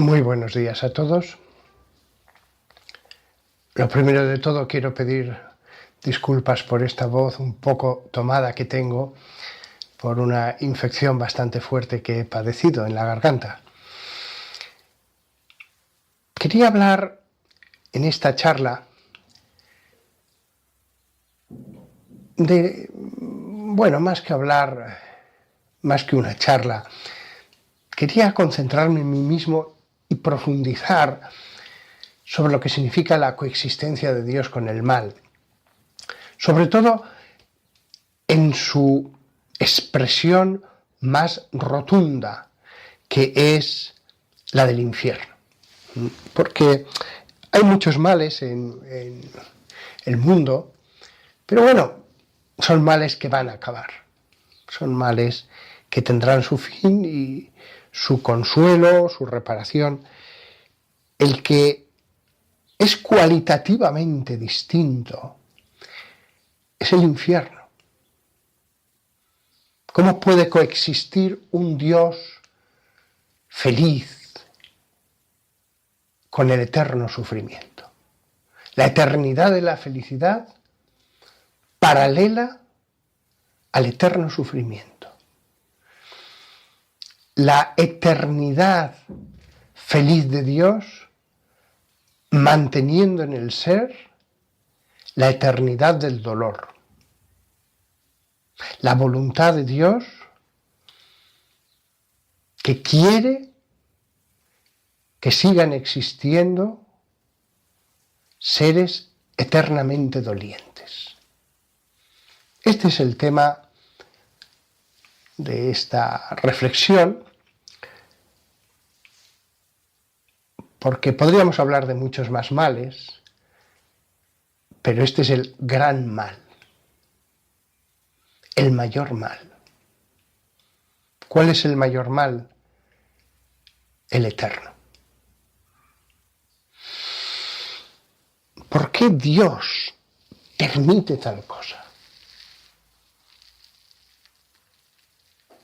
Muy buenos días a todos. Lo primero de todo quiero pedir disculpas por esta voz un poco tomada que tengo por una infección bastante fuerte que he padecido en la garganta. Quería hablar en esta charla de, más que una charla, quería concentrarme en mí mismo y profundizar sobre lo que significa la coexistencia de Dios con el mal, sobre todo en su expresión más rotunda, que es la del infierno. Porque hay muchos males en el mundo, pero bueno, son males que van a acabar, son males que tendrán su fin y su consuelo, su reparación. El que es cualitativamente distinto es el infierno. ¿Cómo puede coexistir un Dios feliz con el eterno sufrimiento? La eternidad de la felicidad paralela al eterno sufrimiento. La eternidad feliz de Dios manteniendo en el ser la eternidad del dolor. La voluntad de Dios que quiere que sigan existiendo seres eternamente dolientes. Este es el tema de esta reflexión, porque podríamos hablar de muchos más males, pero este es el gran mal, el mayor mal. ¿Cuál es el mayor mal? El eterno. ¿Por qué Dios permite tal cosa?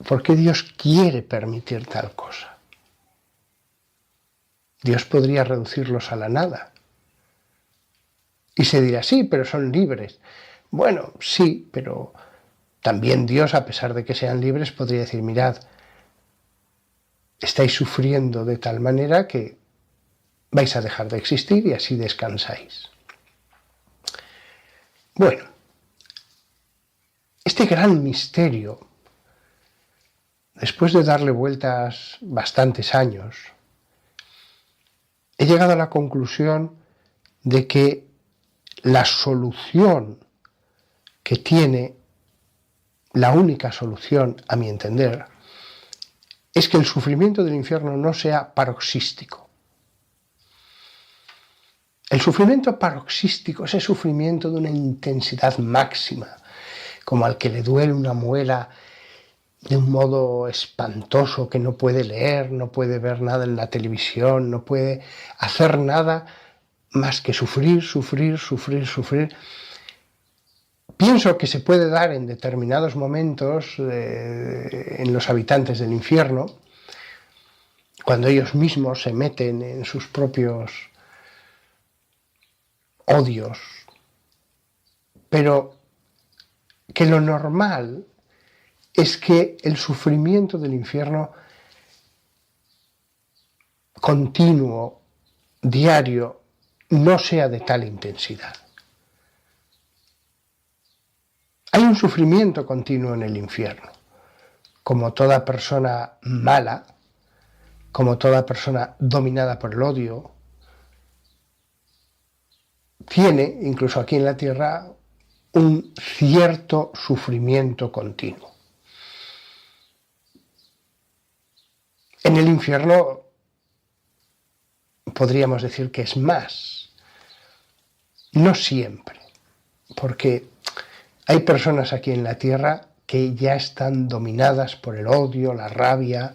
¿Por qué Dios quiere permitir tal cosa? Dios podría reducirlos a la nada. Y se dirá, sí, pero son libres. Bueno, sí, pero también Dios, a pesar de que sean libres, podría decir, mirad, estáis sufriendo de tal manera que vais a dejar de existir y así descansáis. Bueno, este gran misterio, después de darle vueltas bastantes años, he llegado a la conclusión de que la solución que tiene, la única solución, a mi entender, es que el sufrimiento del infierno no sea paroxístico. El sufrimiento paroxístico, ese sufrimiento de una intensidad máxima, como al que le duele una muela de un modo espantoso, que no puede leer, no puede ver nada en la televisión, no puede hacer nada más que sufrir, sufrir, sufrir, sufrir. Pienso que se puede dar en determinados momentos en los habitantes del infierno, cuando ellos mismos se meten en sus propios odios, pero que lo normal es que el sufrimiento del infierno continuo, diario, no sea de tal intensidad. Hay un sufrimiento continuo en el infierno, como toda persona mala, como toda persona dominada por el odio, tiene, incluso aquí en la tierra, un cierto sufrimiento continuo. En el infierno podríamos decir que es más, no siempre, porque hay personas aquí en la tierra que ya están dominadas por el odio, la rabia,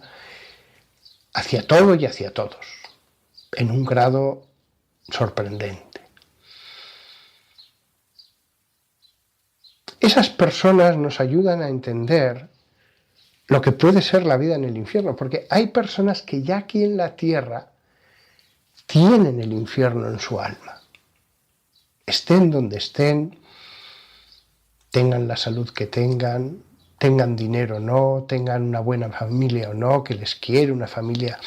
hacia todo y hacia todos, en un grado sorprendente. Esas personas nos ayudan a entender lo que puede ser la vida en el infierno, porque hay personas que ya aquí en la tierra tienen el infierno en su alma. Estén donde estén, tengan la salud que tengan dinero o no, tengan una buena familia o no, que les quiere, una familia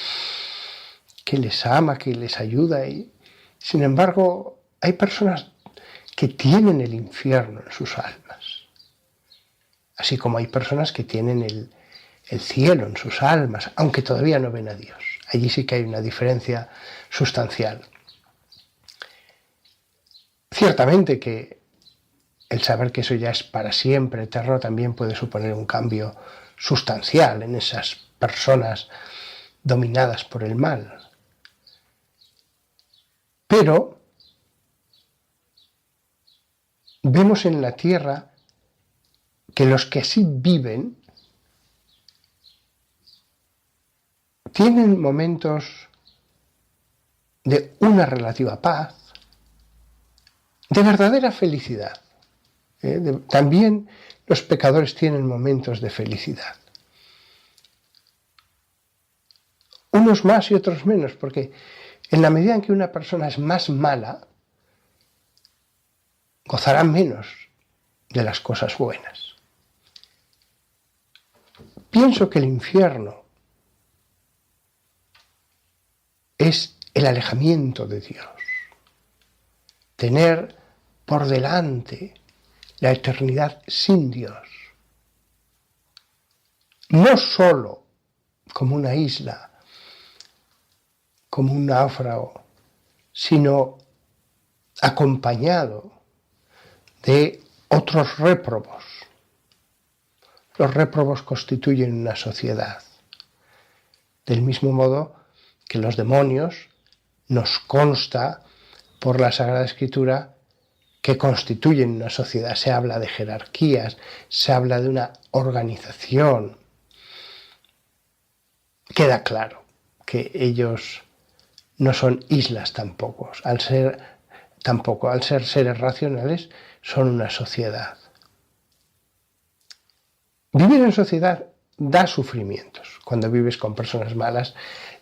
que les ama, que les ayuda. Y, sin embargo, hay personas que tienen el infierno en sus almas, así como hay personas que tienen el cielo en sus almas, aunque todavía no ven a Dios. Allí sí que hay una diferencia sustancial. Ciertamente que el saber que eso ya es para siempre, eterno, también puede suponer un cambio sustancial en esas personas dominadas por el mal. Pero vemos en la tierra que los que así viven tienen momentos de una relativa paz, de verdadera felicidad. También los pecadores tienen momentos de felicidad. Unos más y otros menos, porque en la medida en que una persona es más mala, gozará menos de las cosas buenas. Pienso que el infierno es el alejamiento de Dios. Tener por delante la eternidad sin Dios. No solo como una isla, como un náufrago, sino acompañado de otros réprobos. Los réprobos constituyen una sociedad. Del mismo modo que los demonios, nos consta por la Sagrada Escritura que constituyen una sociedad. Se habla de jerarquías, se habla de una organización. Queda claro que ellos no son islas tampoco. Al ser seres racionales, son una sociedad. Vivir en sociedad da sufrimientos. Cuando vives con personas malas,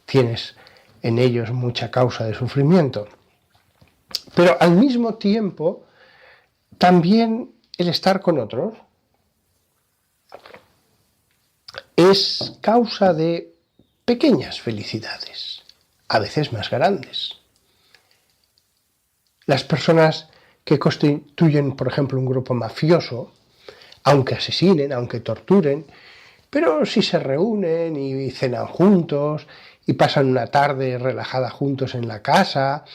tienes en ellos mucha causa de sufrimiento. Pero al mismo tiempo, también el estar con otros es causa de pequeñas felicidades, a veces más grandes. Las personas que constituyen, por ejemplo, un grupo mafioso, aunque asesinen, aunque torturen, pero si se reúnen y cenan juntos y pasan una tarde relajada juntos en la casa,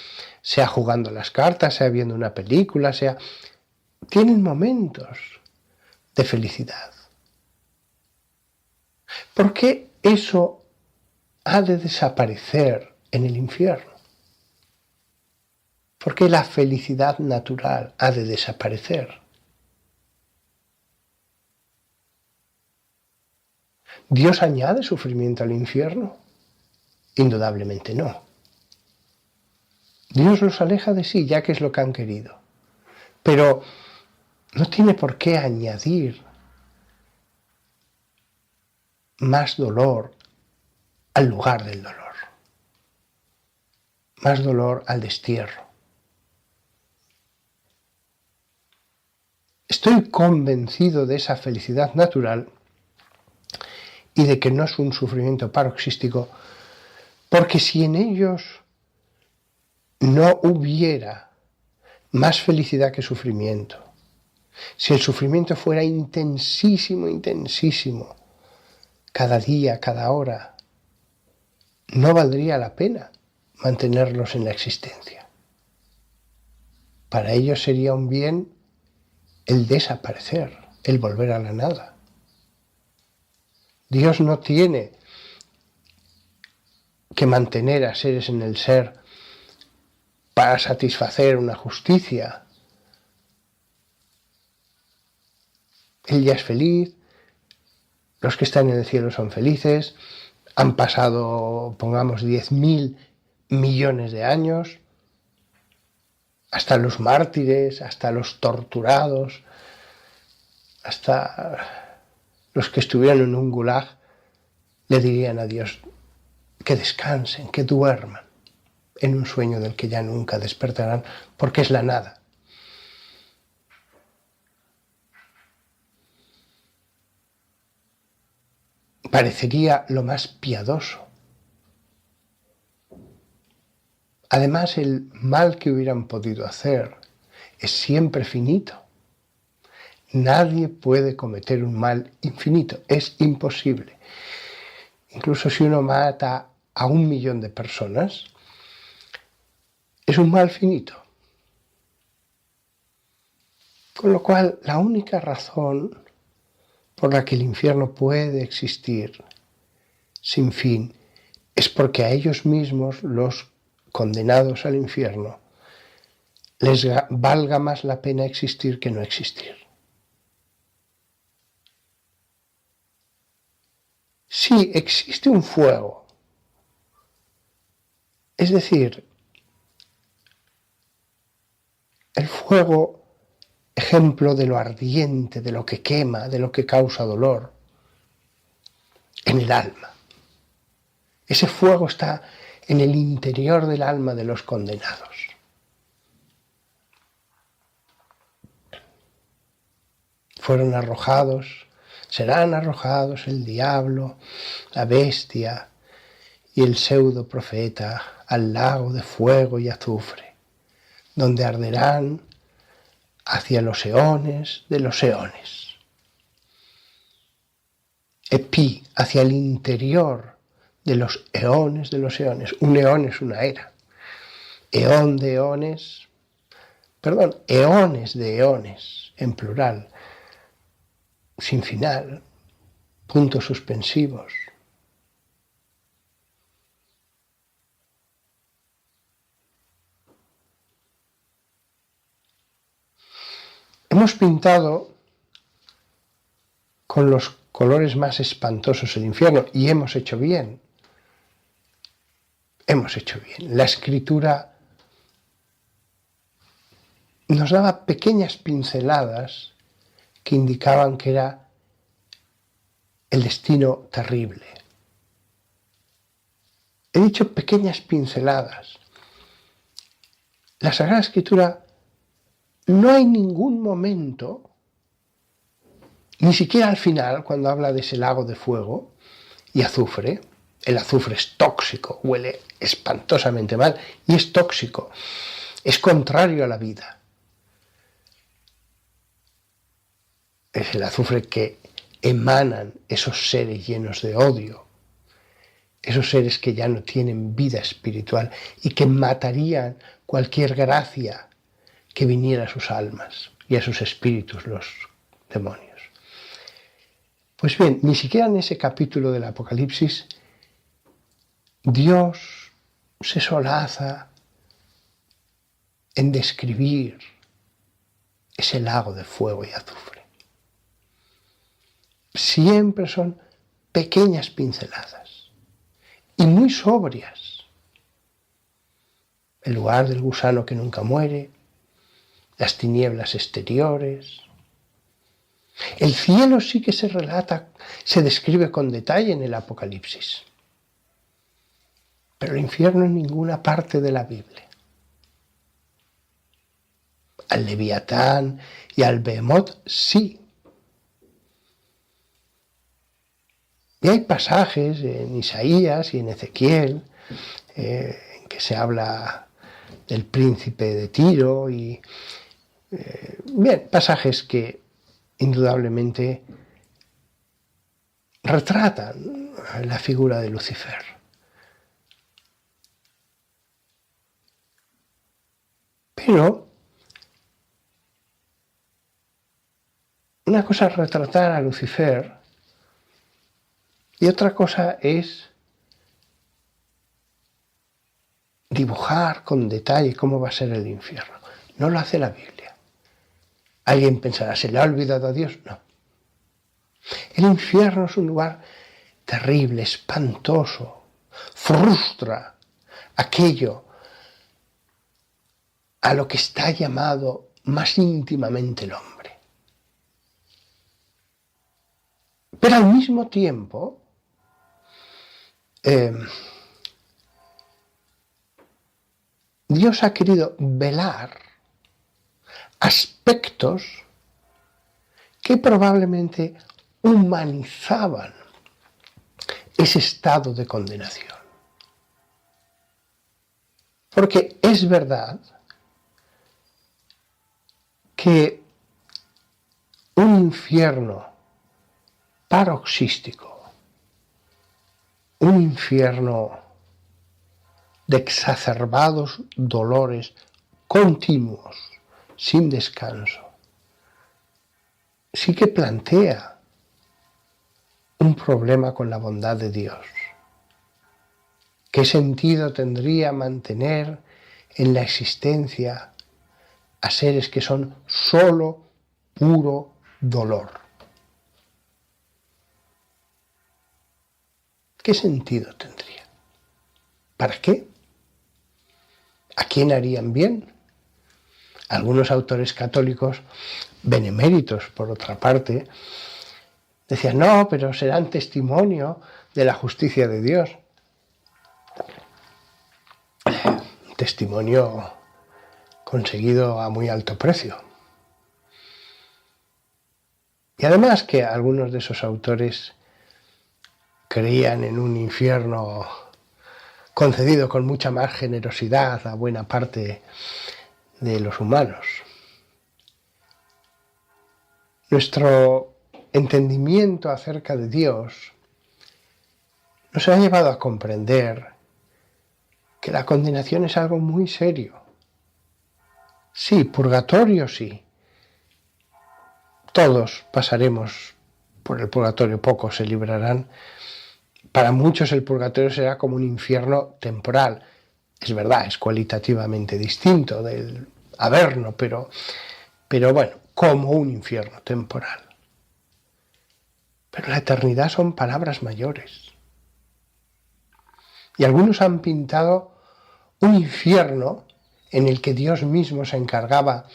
sea jugando las cartas, sea viendo una película, tienen momentos de felicidad. ¿Por qué eso ha de desaparecer en el infierno? ¿Por qué la felicidad natural ha de desaparecer? ¿Dios añade sufrimiento al infierno? Indudablemente no. Dios los aleja de sí, ya que es lo que han querido. Pero no tiene por qué añadir más dolor al lugar del dolor, más dolor al destierro. Estoy convencido de esa felicidad natural y de que no es un sufrimiento paroxístico, porque si en ellos no hubiera más felicidad que sufrimiento, si el sufrimiento fuera intensísimo, intensísimo, cada día, cada hora, no valdría la pena mantenerlos en la existencia. Para ellos sería un bien el desaparecer, el volver a la nada. Dios no tiene que mantener a seres en el ser para satisfacer una justicia. Él ya es feliz, los que están en el cielo son felices, han pasado, pongamos, 10.000 millones de años, hasta los mártires, hasta los torturados, hasta los que estuvieron en un gulag, le dirían a Dios que descansen, que duerman. en un sueño del que ya nunca despertarán, porque es la nada. Parecería lo más piadoso. Además, el mal que hubieran podido hacer es siempre finito. Nadie puede cometer un mal infinito, es imposible. Incluso si uno mata a 1.000.000 de personas, es un mal finito. Con lo cual, la única razón por la que el infierno puede existir sin fin es porque a ellos mismos, los condenados al infierno, les valga más la pena existir que no existir. Si existe un fuego, es decir, el fuego, ejemplo de lo ardiente, de lo que quema, de lo que causa dolor, en el alma. Ese fuego está en el interior del alma de los condenados. Fueron arrojados, serán arrojados el diablo, la bestia y el pseudo profeta al lago de fuego y azufre, donde arderán hacia los eones de los eones. Epi, hacia el interior de los eones de los eones. Un eón es una era. Eón de eones, eones de eones, en plural, sin final, puntos suspensivos. Hemos pintado con los colores más espantosos el infierno y hemos hecho bien. Hemos hecho bien. La escritura nos daba pequeñas pinceladas que indicaban que era el destino terrible. He dicho pequeñas pinceladas. La Sagrada Escritura, no hay ningún momento, ni siquiera al final, cuando habla de ese lago de fuego y azufre. El azufre es tóxico, huele espantosamente mal y es tóxico, es contrario a la vida. Es el azufre que emanan esos seres llenos de odio, esos seres que ya no tienen vida espiritual y que matarían cualquier gracia que viniera a sus almas y a sus espíritus, los demonios. Pues bien, ni siquiera en ese capítulo del Apocalipsis Dios se solaza en describir ese lago de fuego y azufre. Siempre son pequeñas pinceladas y muy sobrias. El lugar del gusano que nunca muere, las tinieblas exteriores. El cielo sí que se relata, se describe con detalle en el Apocalipsis, pero el infierno en ninguna parte de la Biblia. Al Leviatán y al Behemoth sí. Y hay pasajes en Isaías y en Ezequiel en que se habla del príncipe de Tiro y pasajes que indudablemente retratan la figura de Lucifer. Pero una cosa es retratar a Lucifer y otra cosa es dibujar con detalle cómo va a ser el infierno. No lo hace la Biblia. Alguien pensará, ¿se le ha olvidado a Dios? No. El infierno es un lugar terrible, espantoso, frustra aquello a lo que está llamado más íntimamente el hombre. Pero al mismo tiempo, Dios ha querido velar aspectos que probablemente humanizaban ese estado de condenación. Porque es verdad que un infierno paroxístico, un infierno de exacerbados dolores continuos, sin descanso, sí que plantea un problema con la bondad de Dios. ¿Qué sentido tendría mantener en la existencia a seres que son solo puro dolor? ¿Qué sentido tendría? ¿Para qué? ¿A quién harían bien? Algunos autores católicos, beneméritos por otra parte, decían, no, pero serán testimonio de la justicia de Dios. Testimonio conseguido a muy alto precio. Y además que algunos de esos autores creían en un infierno concedido con mucha más generosidad a buena parte de los humanos. Nuestro entendimiento acerca de Dios nos ha llevado a comprender que la condenación es algo muy serio. Sí, purgatorio sí. Todos pasaremos por el purgatorio, pocos se librarán. Para muchos el purgatorio será como un infierno temporal. Es verdad, es cualitativamente distinto del averno, pero bueno, como un infierno temporal. Pero la eternidad son palabras mayores. Y algunos han pintado un infierno en el que Dios mismo se encargaba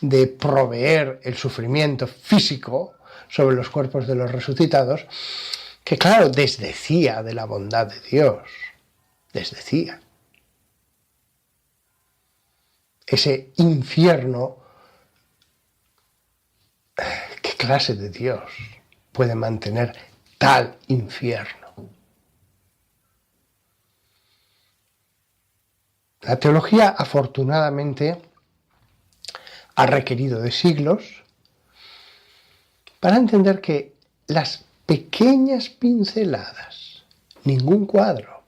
de proveer el sufrimiento físico sobre los cuerpos de los resucitados, que claro, desdecía de la bondad de Dios, desdecía. Ese infierno, ¿qué clase de Dios puede mantener tal infierno? La teología, afortunadamente, ha requerido de siglos para entender que las pequeñas pinceladas, ningún cuadro,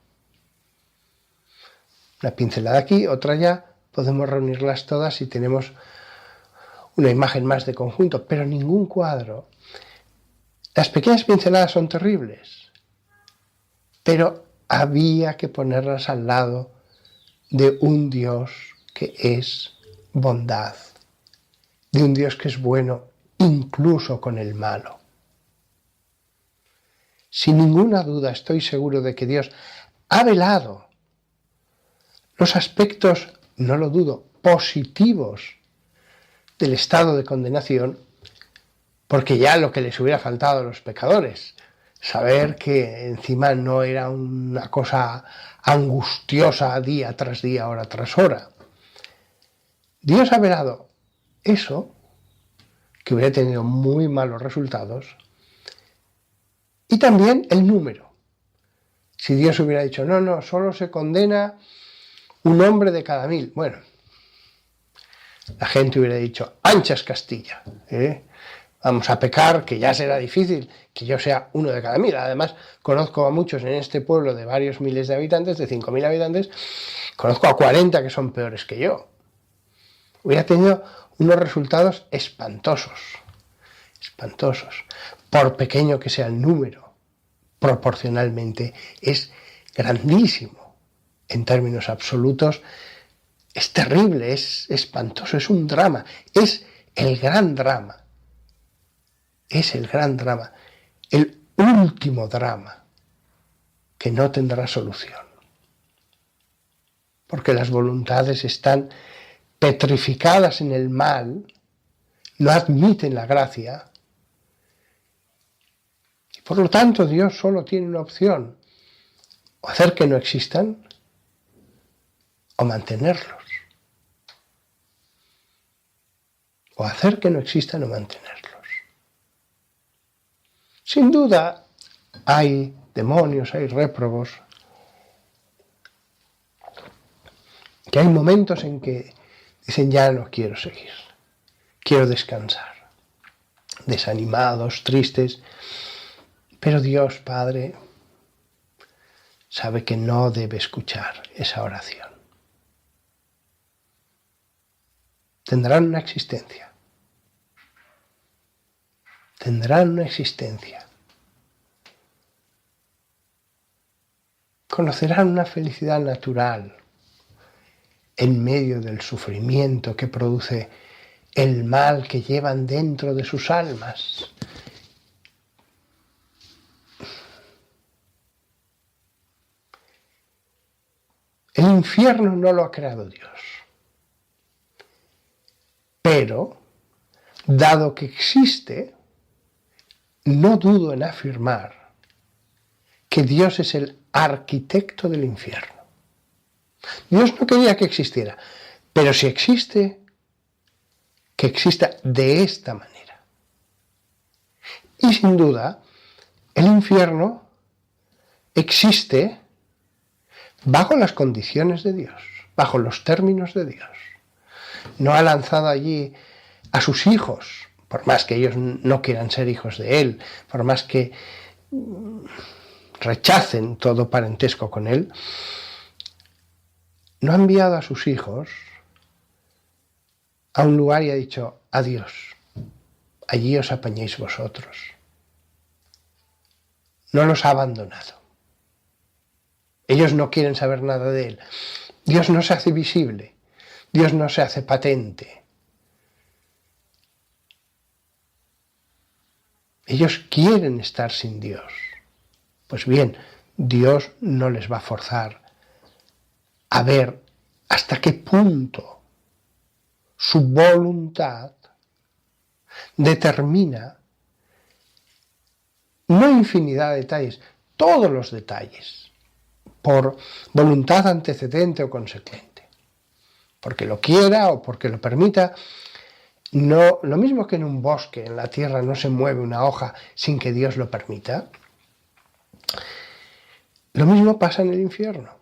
una pincelada aquí, otra allá, podemos reunirlas todas y tenemos una imagen más de conjunto, pero ningún cuadro. Las pequeñas pinceladas son terribles, pero había que ponerlas al lado de un Dios que es bondad, de un Dios que es bueno incluso con el malo. Sin ninguna duda estoy seguro de que Dios ha velado los aspectos, no lo dudo, positivos del estado de condenación, porque ya lo que les hubiera faltado a los pecadores, saber que encima no era una cosa angustiosa día tras día, hora tras hora. Dios ha velado eso, que hubiera tenido muy malos resultados, y también el número. Si Dios hubiera dicho, no, solo se condena un hombre de cada 1000, bueno, la gente hubiera dicho, anchas Castilla, vamos a pecar, que ya será difícil que yo sea uno de cada 1000. Además, conozco a muchos en este pueblo de varios miles de habitantes, de 5000 habitantes, conozco a 40 que son peores que yo. Hubiera tenido unos resultados espantosos, por pequeño que sea el número, proporcionalmente es grandísimo. En términos absolutos, es terrible, es espantoso, es un drama, es el gran drama. Es el gran drama, el último drama que no tendrá solución. Porque las voluntades están petrificadas en el mal, no admiten la gracia, y por lo tanto Dios solo tiene una opción: o hacer que no existan o mantenerlos. o hacer que no existan o mantenerlos. Sin duda hay demonios, hay réprobos, que hay momentos en que dicen ya no quiero seguir, quiero descansar, desanimados, tristes, pero Dios Padre sabe que no debe escuchar esa oración. Tendrán una existencia. Tendrán una existencia. Conocerán una felicidad natural en medio del sufrimiento que produce el mal que llevan dentro de sus almas. El infierno no lo ha creado Dios. Pero, dado que existe, no dudo en afirmar que Dios es el arquitecto del infierno. Dios no quería que existiera, pero si existe, que exista de esta manera. Y sin duda, el infierno existe bajo las condiciones de Dios, bajo los términos de Dios. No ha lanzado allí a sus hijos, por más que ellos no quieran ser hijos de Él, por más que rechacen todo parentesco con Él, no ha enviado a sus hijos a un lugar y ha dicho, adiós, allí os apañéis vosotros. No los ha abandonado. Ellos no quieren saber nada de Él. Dios no se hace visible, Dios no se hace patente. Ellos quieren estar sin Dios. Pues bien, Dios no les va a forzar a ver hasta qué punto su voluntad determina no infinidad de detalles, todos los detalles, por voluntad antecedente o consecuente. Porque lo quiera o porque lo permita, no, lo mismo que en un bosque, en la tierra no se mueve una hoja sin que Dios lo permita, lo mismo pasa en el infierno.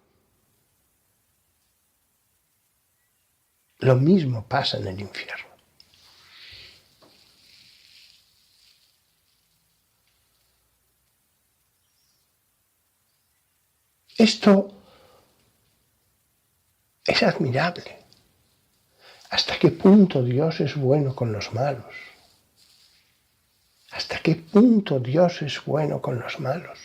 Lo mismo pasa en el infierno. Esto es admirable. ¿Hasta qué punto Dios es bueno con los malos? ¿Hasta qué punto Dios es bueno con los malos?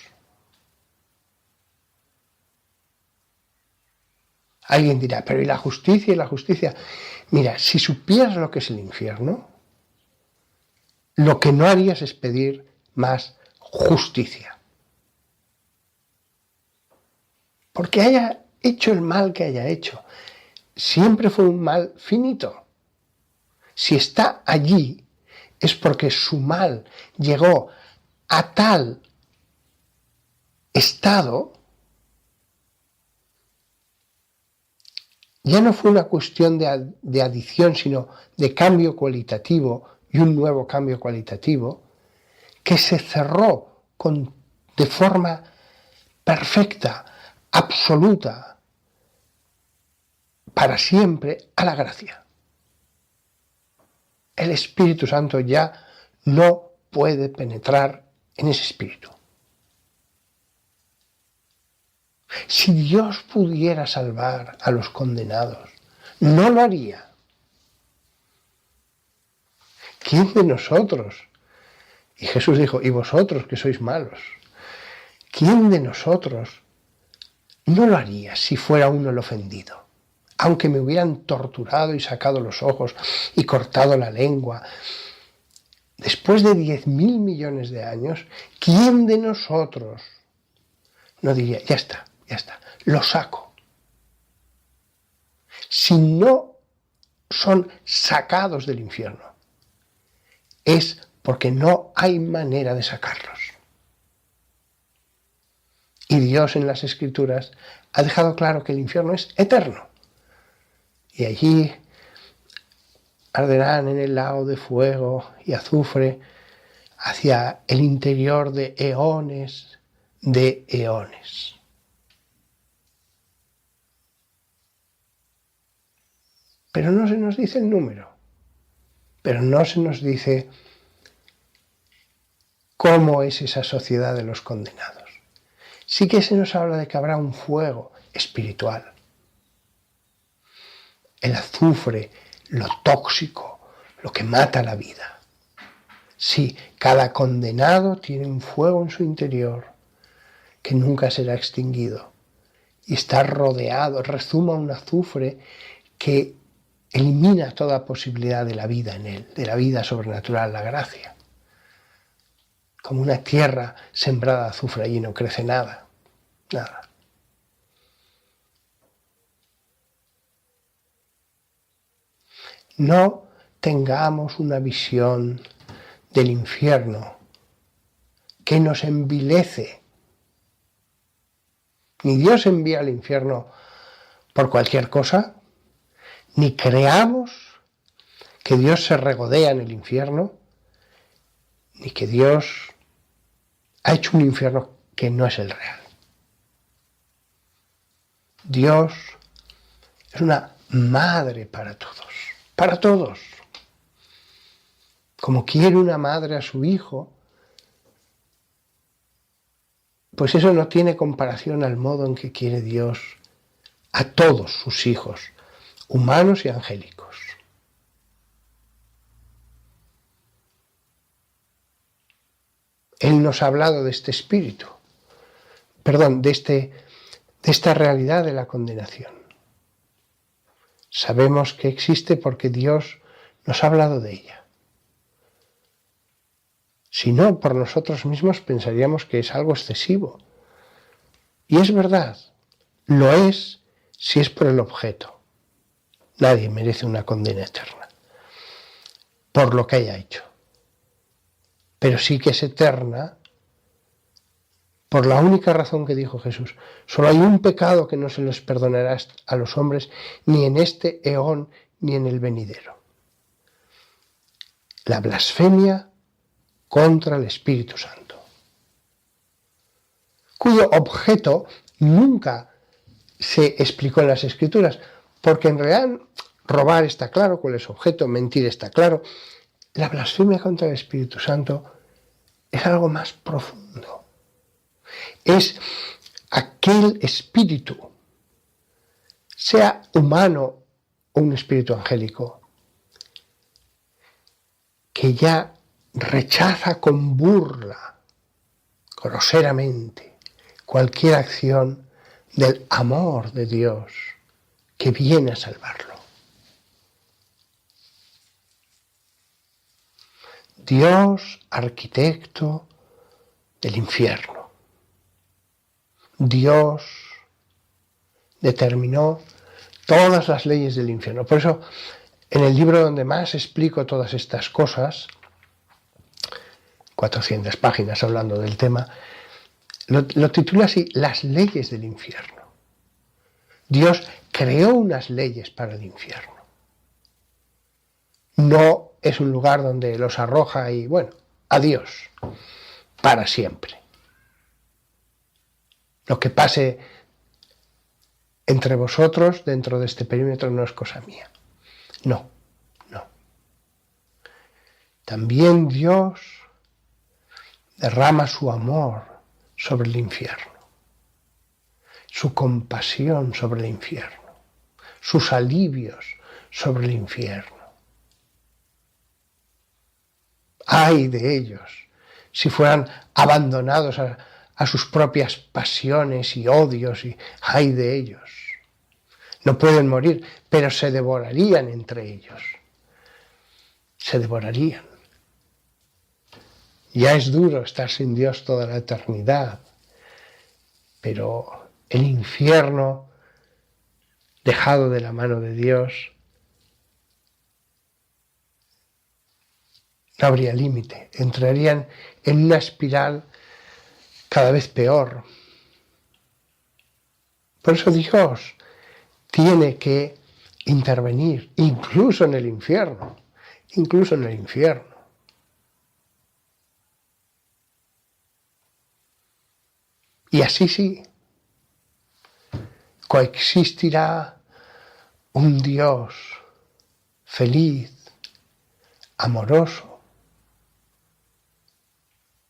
Alguien dirá, pero ¿y la justicia? ¿Y la justicia? Mira, si supieras lo que es el infierno, lo que no harías es pedir más justicia. Porque haya hecho el mal que haya hecho, siempre fue un mal finito. Si está allí, es porque su mal llegó a tal estado, ya no fue una cuestión de adición, sino de cambio cualitativo y un nuevo cambio cualitativo, que se cerró de forma perfecta, absoluta, para siempre a la gracia. El Espíritu Santo ya no puede penetrar en ese espíritu. Si Dios pudiera salvar a los condenados, no lo haría. ¿Quién de nosotros? Y Jesús dijo, y vosotros que sois malos, ¿quién de nosotros no lo haría si fuera uno el ofendido? Aunque me hubieran torturado y sacado los ojos y cortado la lengua, después de 10.000 millones de años, ¿quién de nosotros no diría, ya está, lo saco? Si no son sacados del infierno, es porque no hay manera de sacarlos. Y Dios en las Escrituras ha dejado claro que el infierno es eterno. Y allí arderán en el lago de fuego y azufre hacia el interior de eones de eones. Pero no se nos dice el número, pero no se nos dice cómo es esa sociedad de los condenados. Sí que se nos habla de que habrá un fuego espiritual. El azufre, lo tóxico, lo que mata la vida. Sí, cada condenado tiene un fuego en su interior que nunca será extinguido y está rodeado, rezuma un azufre que elimina toda posibilidad de la vida en él, de la vida sobrenatural, la gracia. Como una tierra sembrada de azufre, allí no crece nada, nada. No tengamos una visión del infierno que nos envilece. Ni Dios envía al infierno por cualquier cosa, ni creamos que Dios se regodea en el infierno, ni que Dios ha hecho un infierno que no es el real. Dios es una madre para todos. Como quiere una madre a su hijo, pues eso no tiene comparación al modo en que quiere Dios a todos sus hijos, humanos y angélicos. Él nos ha hablado de este espíritu, de esta realidad de la condenación. Sabemos que existe porque Dios nos ha hablado de ella. Si no, por nosotros mismos pensaríamos que es algo excesivo. Y es verdad, lo es si es por el objeto. Nadie merece una condena eterna por lo que haya hecho. Pero sí que es eterna por la única razón que dijo Jesús. Solo hay un pecado que no se les perdonará a los hombres, ni en este eón ni en el venidero. La blasfemia contra el Espíritu Santo, cuyo objeto nunca se explicó en las Escrituras, porque en realidad robar está claro cuál es su objeto, mentir está claro. La blasfemia contra el Espíritu Santo es algo más profundo. Es aquel espíritu, sea humano o un espíritu angélico, que ya rechaza con burla, groseramente, cualquier acción del amor de Dios que viene a salvarlo. Dios, arquitecto del infierno. Dios determinó todas las leyes del infierno. Por eso, en el libro donde más explico todas estas cosas, 400 páginas hablando del tema, lo titula así: Las leyes del infierno. Dios creó unas leyes para el infierno. No es un lugar donde los arroja y, bueno, adiós, para siempre. Lo que pase entre vosotros dentro de este perímetro no es cosa mía. No. También Dios derrama su amor sobre el infierno, su compasión sobre el infierno, sus alivios sobre el infierno. Ay de ellos si fueran abandonados a sus propias pasiones y odios, y ay de ellos. No pueden morir, pero se devorarían entre ellos. Se devorarían. Ya es duro estar sin Dios toda la eternidad, pero el infierno dejado de la mano de Dios no habría límite. Entrarían en una espiral cada vez peor. Por eso Dios tiene que intervenir, incluso en el infierno. incluso en el infierno. Y así sí, coexistirá un Dios feliz, amoroso,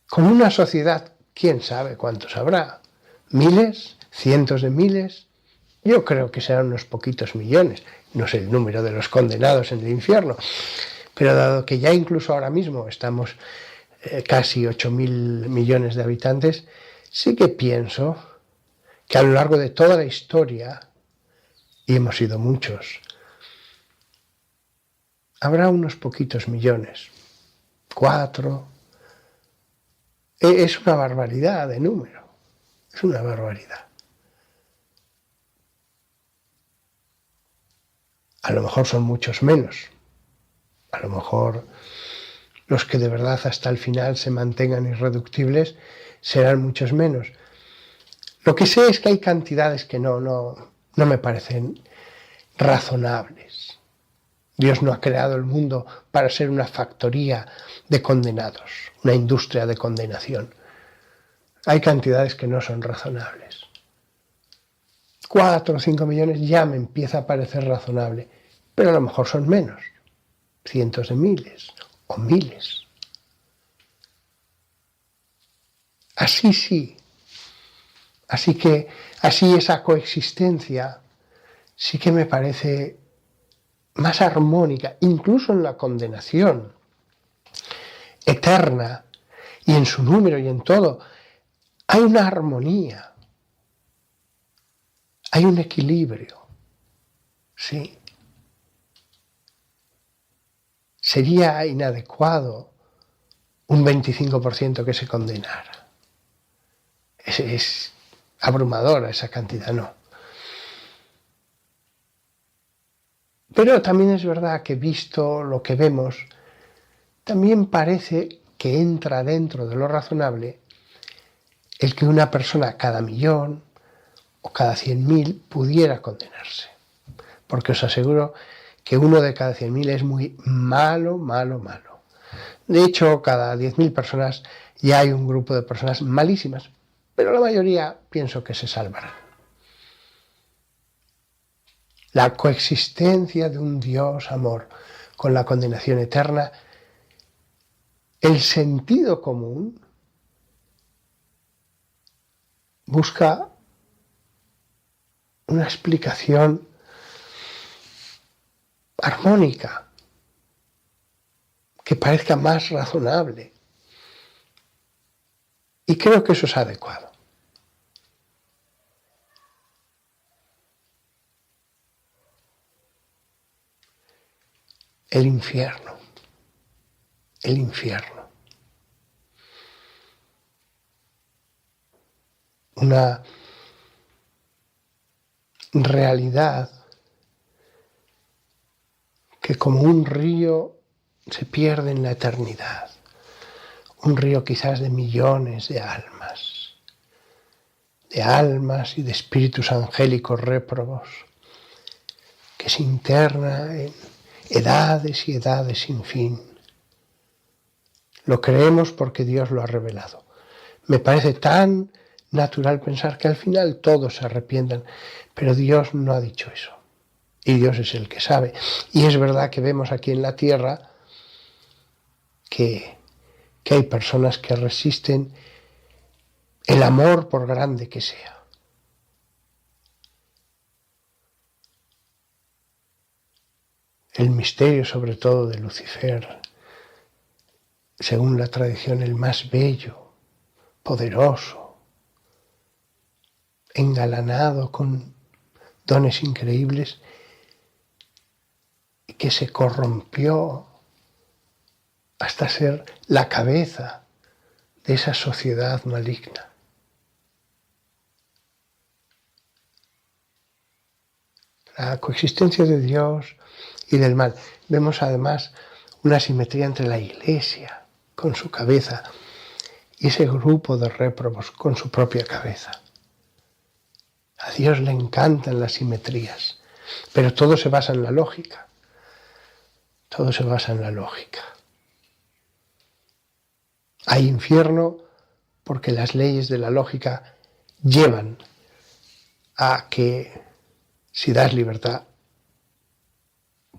con una sociedad, quién sabe cuántos habrá, miles, cientos de miles, yo creo que serán unos poquitos millones, no sé el número de los condenados en el infierno, pero dado que ya incluso ahora mismo estamos casi 8.000 millones de habitantes, sí que pienso que a lo largo de toda la historia, y hemos sido muchos, habrá unos poquitos millones, 4. Es una barbaridad de número, es una barbaridad. A lo mejor son muchos menos, a lo mejor los que de verdad hasta el final se mantengan irreductibles serán muchos menos. Lo que sé es que hay cantidades que no me parecen razonables. Dios no ha creado el mundo para ser una factoría de condenados, una industria de condenación. Hay cantidades que no son razonables. 4 o 5 millones ya me empieza a parecer razonable, pero a lo mejor son menos, cientos de miles o miles. Así sí. Así esa coexistencia sí que me parece más armónica, incluso en la condenación eterna y en su número y en todo. Hay una armonía, hay un equilibrio, sí. Sería inadecuado un 25% que se condenara. Es abrumadora esa cantidad, no. Pero también es verdad que visto lo que vemos, también parece que entra dentro de lo razonable el que una persona cada 1.000.000 o cada 100.000 pudiera condenarse. Porque os aseguro que uno de cada 100.000 es muy malo. De hecho, cada 10.000 personas ya hay un grupo de personas malísimas, pero la mayoría pienso que se salvarán. La coexistencia de un Dios amor con la condenación eterna, el sentido común busca una explicación armónica, que parezca más razonable. Y creo que eso es adecuado. El infierno. Una realidad que como un río se pierde en la eternidad. Un río quizás de millones de almas y de espíritus angélicos réprobos, que se interna en edades y edades sin fin. Lo creemos porque Dios lo ha revelado. Me parece tan natural pensar que al final todos se arrepientan, pero Dios no ha dicho eso. Y Dios es el que sabe. Y es verdad que vemos aquí en la tierra que hay personas que resisten el amor por grande que sea. El misterio sobre todo de Lucifer, según la tradición el más bello, poderoso, engalanado con dones increíbles, y que se corrompió hasta ser la cabeza de esa sociedad maligna. La coexistencia de Dios y del mal. Vemos además una simetría entre la Iglesia con su cabeza y ese grupo de réprobos con su propia cabeza. A Dios le encantan las simetrías, pero todo se basa en la lógica. Todo se basa en la lógica. Hay infierno porque las leyes de la lógica llevan a que si das libertad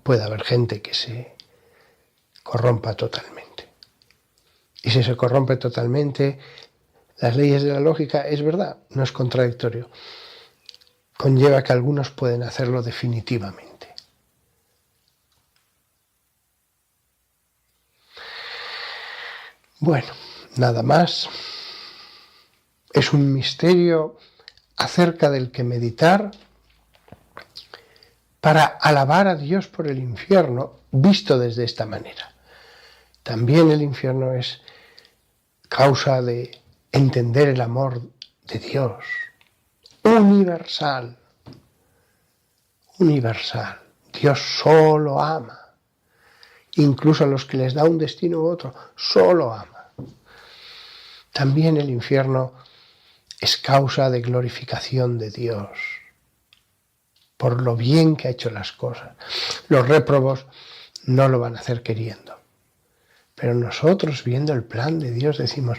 pueda haber gente que se corrompa totalmente. Y si se corrompe totalmente, las leyes de la lógica, es verdad, no es contradictorio, conlleva que algunos pueden hacerlo definitivamente. Bueno, nada más. Es un misterio acerca del que meditar para alabar a Dios por el infierno visto desde esta manera. También el infierno es causa de entender el amor de Dios, universal. Dios solo ama, incluso a los que les da un destino u otro, solo ama. También el infierno es causa de glorificación de Dios, por lo bien que ha hecho las cosas. Los réprobos no lo van a hacer queriendo. Pero nosotros, viendo el plan de Dios, decimos,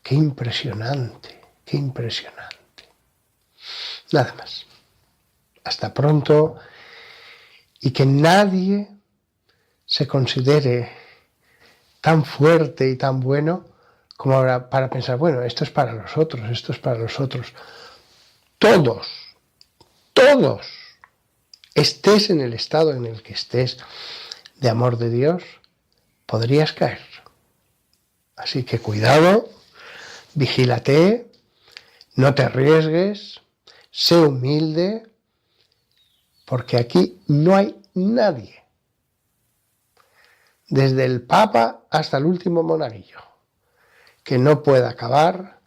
qué impresionante, qué impresionante. Nada más. Hasta pronto, y que nadie se considere tan fuerte y tan bueno como para pensar, bueno, esto es para los otros, esto es para los otros. Todos, estés en el estado en el que estés de amor de Dios, podrías caer. Así que cuidado, vigílate, no te arriesgues, sé humilde, porque aquí no hay nadie, desde el Papa hasta el último monaguillo, que no pueda acabar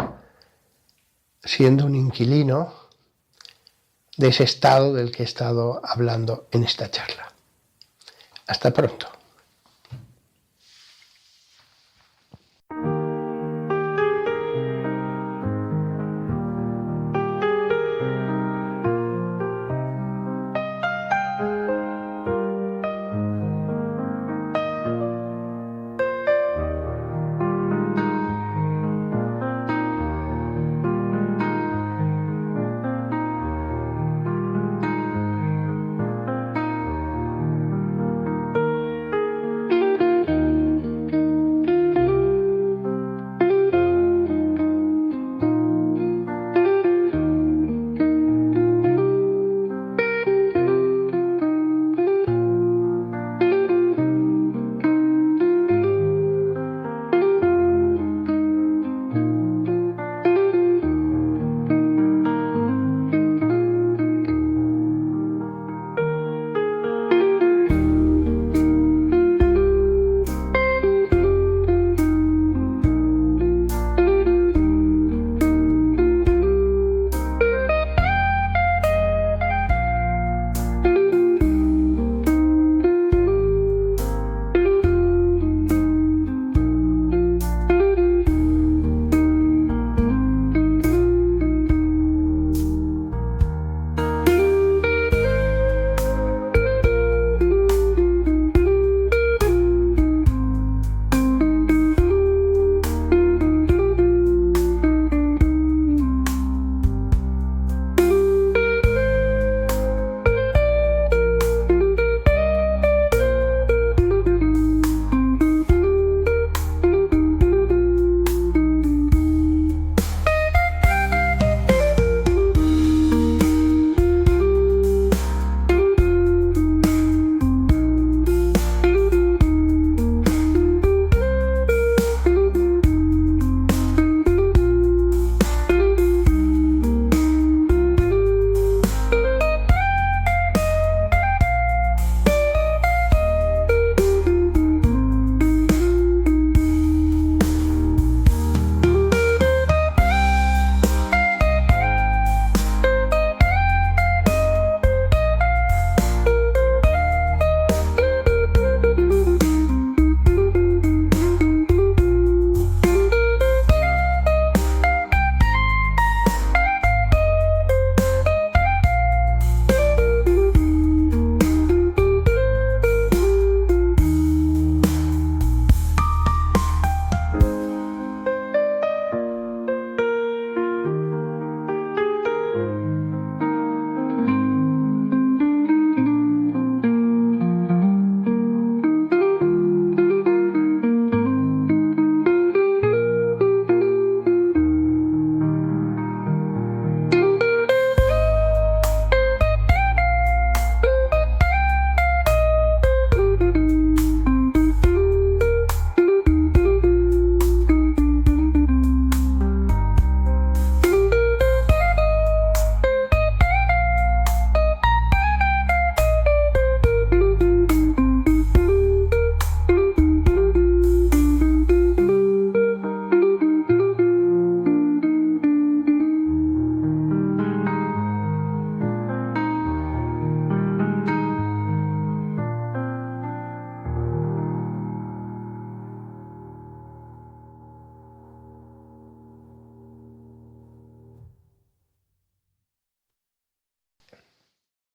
siendo un inquilino de ese estado del que he estado hablando en esta charla. Hasta pronto.